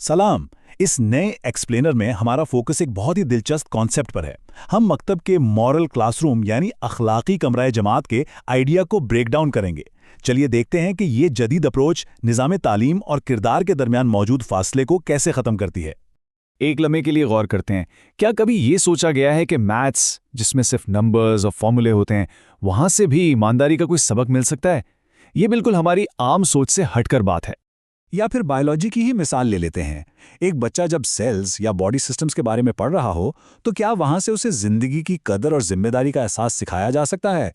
सलाम। इस नए एक्सप्लेनर में हमारा फोकस एक बहुत ही दिलचस्प कॉन्सेप्ट पर है। हम मकतब के मॉरल क्लासरूम यानी अखलाकी कमराए जमात के आइडिया को ब्रेक डाउन करेंगे। चलिए देखते हैं कि ये जदीद अप्रोच निज़ाम तालीम और किरदार के दरमियान मौजूद फासले को कैसे ख़त्म करती है। एक लम्हे के लिए गौर करते हैं, क्या कभी ये सोचा गया है कि मैथ्स जिसमें सिर्फ नंबर्स और फॉर्मूले होते हैं, वहां से भी ईमानदारी का कोई सबक मिल सकता है? ये बिल्कुल हमारी आम सोच से हटकर बात है। या फिर बायोलॉजी की ही मिसाल ले लेते हैं। एक बच्चा जब सेल्स या बॉडी सिस्टम्स के बारे में पढ़ रहा हो तो क्या वहां से उसे जिंदगी की कदर और जिम्मेदारी का एहसास सिखाया जा सकता है?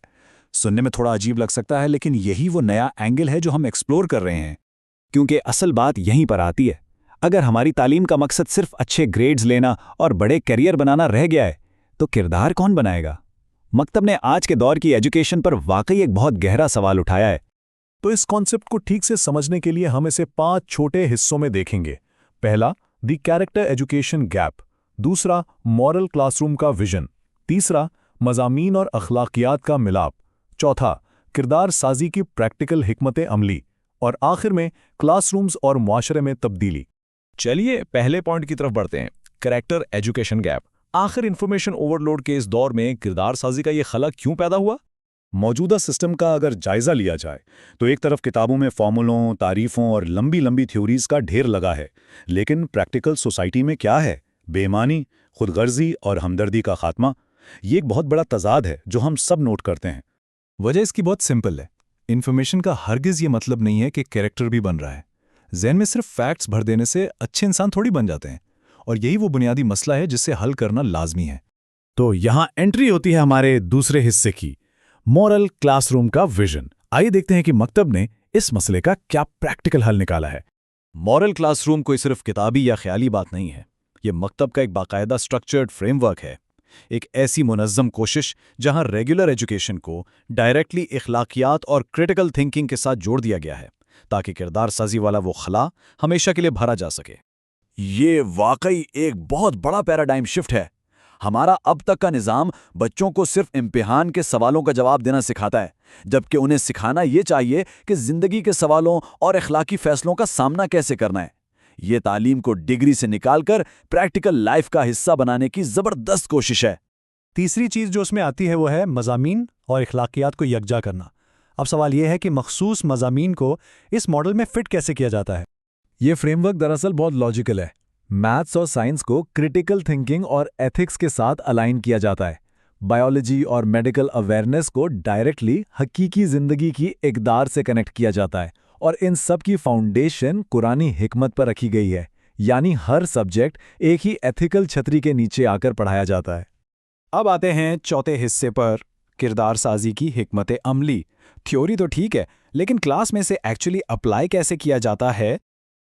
सुनने में थोड़ा अजीब लग सकता है, लेकिन यही वो नया एंगल है जो हम एक्सप्लोर कर रहे हैं। क्योंकि असल बात यहीं पर आती है। अगर हमारी तालीम का मकसद सिर्फ अच्छे ग्रेड्स लेना और बड़े करियर बनाना रह गया है, तो किरदार कौन बनाएगा? मकतब ने आज के दौर की एजुकेशन पर वाकई एक बहुत गहरा सवाल उठाया है। तो इस कॉन्सेप्ट को ठीक से समझने के लिए हम इसे 5 छोटे हिस्सों में देखेंगे। पहला, द कैरेक्टर एजुकेशन गैप। दूसरा, मॉरल क्लासरूम का विजन। तीसरा, मज़ामीन और अखलाकियात का मिलाप। चौथा, किरदार साजी की प्रैक्टिकल हिकमत अमली। और आखिर में क्लासरूम्स और मुआशरे में तब्दीली। चलिए पहले पॉइंट की तरफ बढ़ते हैं, कैरेक्टर एजुकेशन गैप। आखिर इंफॉर्मेशन ओवरलोड के इस दौर में किरदार साजी का ये खला क्यों पैदा हुआ? मौजूदा सिस्टम का अगर जायजा लिया जाए तो एक तरफ किताबों में फॉर्मूलों, तारीफों और लंबी लंबी थ्योरीज का ढेर लगा है, लेकिन प्रैक्टिकल सोसाइटी में क्या है? बेईमानी, खुदगर्जी और हमदर्दी का खात्मा। ये एक बहुत बड़ा तजाद है जो हम सब नोट करते हैं। वजह इसकी बहुत सिंपल है। इन्फॉर्मेशन का हरगिज ये मतलब नहीं है कि कैरेक्टर भी बन रहा है। ज़हन में सिर्फ फैक्ट्स भर देने से अच्छे इंसान थोड़ी बन जाते हैं, और यही वो बुनियादी मसला है जिसे हल करना लाजमी है। तो यहाँ एंट्री होती है हमारे दूसरे हिस्से की, मॉरल क्लासरूम का विजन। आइए देखते हैं कि मकतब ने इस मसले का क्या प्रैक्टिकल हल निकाला है। मॉरल क्लासरूम कोई सिर्फ किताबी या ख्याली बात नहीं है। ये मकतब का एक बाकायदा स्ट्रक्चर्ड फ्रेमवर्क है, एक ऐसी मुनज़्ज़म कोशिश जहां रेगुलर एजुकेशन को डायरेक्टली इखलाकियात और क्रिटिकल थिंकिंग के साथ जोड़ दिया गया है, ताकि किरदार साजी वाला वो खला हमेशा के लिए भरा जा सके। ये वाकई एक बहुत बड़ा पैराडाइम शिफ्ट है। हमारा अब तक का निज़ाम बच्चों को सिर्फ इम्तिहान के सवालों का जवाब देना सिखाता है, जबकि उन्हें सिखाना ये चाहिए कि ज़िंदगी के सवालों और इखलाकी फ़ैसलों का सामना कैसे करना है। ये तालीम को डिग्री से निकालकर प्रैक्टिकल लाइफ का हिस्सा बनाने की ज़बरदस्त कोशिश है। तीसरी चीज़ जो उसमें आती है वो है मज़ामीन और इखलाकियात को यकजा करना। अब सवाल यह है कि मखसूस मज़ामीन को इस मॉडल में फ़िट कैसे किया जाता है। ये फ्रेमवर्क दरअसल बहुत लॉजिकल है। मैथ्स और साइंस को क्रिटिकल थिंकिंग और एथिक्स के साथ अलाइन किया जाता है। बायोलॉजी और मेडिकल अवेयरनेस को डायरेक्टली हकीकी ज़िंदगी की इक़दार से कनेक्ट किया जाता है, और इन सब की फाउंडेशन कुरानी हिकमत पर रखी गई है, यानी हर सब्जेक्ट एक ही एथिकल छतरी के नीचे आकर पढ़ाया जाता है। अब आते हैं चौथे हिस्से पर, किरदार साजी की हिकमत अमली। थ्योरी तो ठीक है, लेकिन क्लास में से एक्चुअली अप्लाई कैसे किया जाता है?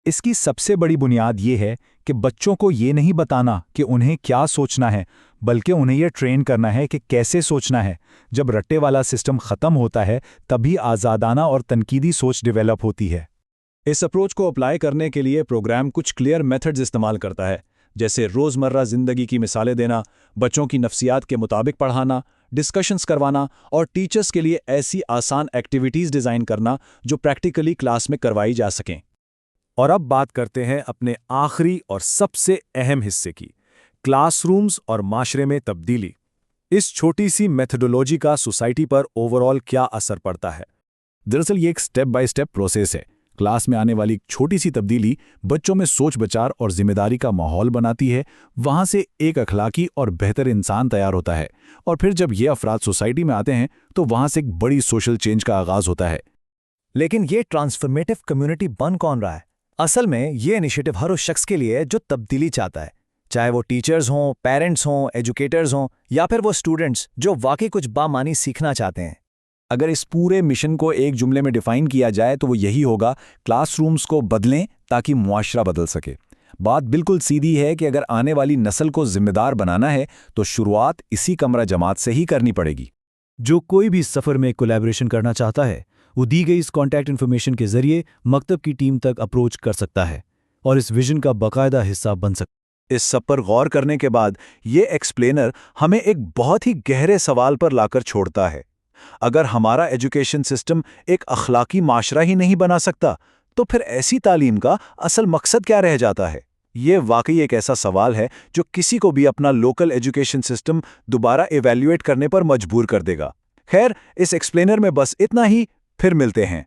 इसकी सबसे बड़ी बुनियाद ये है कि बच्चों को ये नहीं बताना कि उन्हें क्या सोचना है, बल्कि उन्हें यह ट्रेन करना है कि कैसे सोचना है। जब रट्टे वाला सिस्टम ख़त्म होता है, तभी आज़ादाना और तनकीदी सोच डेवलप होती है। इस अप्रोच को अप्लाई करने के लिए प्रोग्राम कुछ क्लियर मेथड्स इस्तेमाल करता है, जैसे रोज़मर्रा ज़िंदगी की मिसालें देना, बच्चों की नफ्सियात के मुताबिक पढ़ाना, डिस्कशंस करवाना और टीचर्स के लिए ऐसी आसान एक्टिविटीज़ डिज़ाइन करना जो प्रैक्टिकली क्लास में करवाई जा सकें। और अब बात करते हैं अपने आखिरी और सबसे अहम हिस्से की, क्लासरूम्स और माशरे में तब्दीली। इस छोटी सी मेथडोलॉजी का सोसाइटी पर ओवरऑल क्या असर पड़ता है? दरअसल ये एक स्टेप बाय स्टेप प्रोसेस है। क्लास में आने वाली छोटी सी तब्दीली बच्चों में सोच विचार और जिम्मेदारी का माहौल बनाती है। वहाँ से एक अखलाकी और बेहतर इंसान तैयार होता है, और फिर जब ये अफराद सोसाइटी में आते हैं तो वहाँ से एक बड़ी सोशल चेंज का आगाज़ होता है। लेकिन ये ट्रांसफॉर्मेटिव कम्युनिटी बन कौन रहा है? असल में ये इनिशिएटिव हर उस शख्स के लिए जो तब्दीली चाहता है, चाहे वो टीचर्स हों, पेरेंट्स हों, एजुकेटर्स हों, या फिर वो स्टूडेंट्स जो वाकई कुछ बामानी सीखना चाहते हैं। अगर इस पूरे मिशन को एक जुमले में डिफाइन किया जाए तो वो यही होगा, क्लासरूम्स को बदलें ताकि मुआशरा बदल सके। बात बिल्कुल सीधी है कि अगर आने वाली नस्ल को जिम्मेदार बनाना है तो शुरुआत इसी कमरा जमात से ही करनी पड़ेगी। जो कोई भी सफ़र में कोलैबोरेशन करना चाहता है, वो दी गई इस कॉन्टैक्ट इन्फॉर्मेशन के जरिए मकतब की टीम तक अप्रोच कर सकता है और इस विजन का बाकायदा हिस्सा बन सकता है। इस सब पर गौर करने के बाद ये एक्सप्लेनर हमें एक बहुत ही गहरे सवाल पर लाकर छोड़ता है। अगर हमारा एजुकेशन सिस्टम एक अखलाकी माशरा ही नहीं बना सकता, تو پھر ایسی تعلیم کا اصل مقصد کیا رہ جاتا ہے؟ یہ واقعی ایک ایسا سوال ہے جو کسی کو بھی اپنا لوکل ایجوکیشن سسٹم دوبارہ ایویلیویٹ کرنے پر مجبور کر دے گا۔ خیر، اس ایکسپلینر میں بس اتنا ہی، پھر ملتے ہیں۔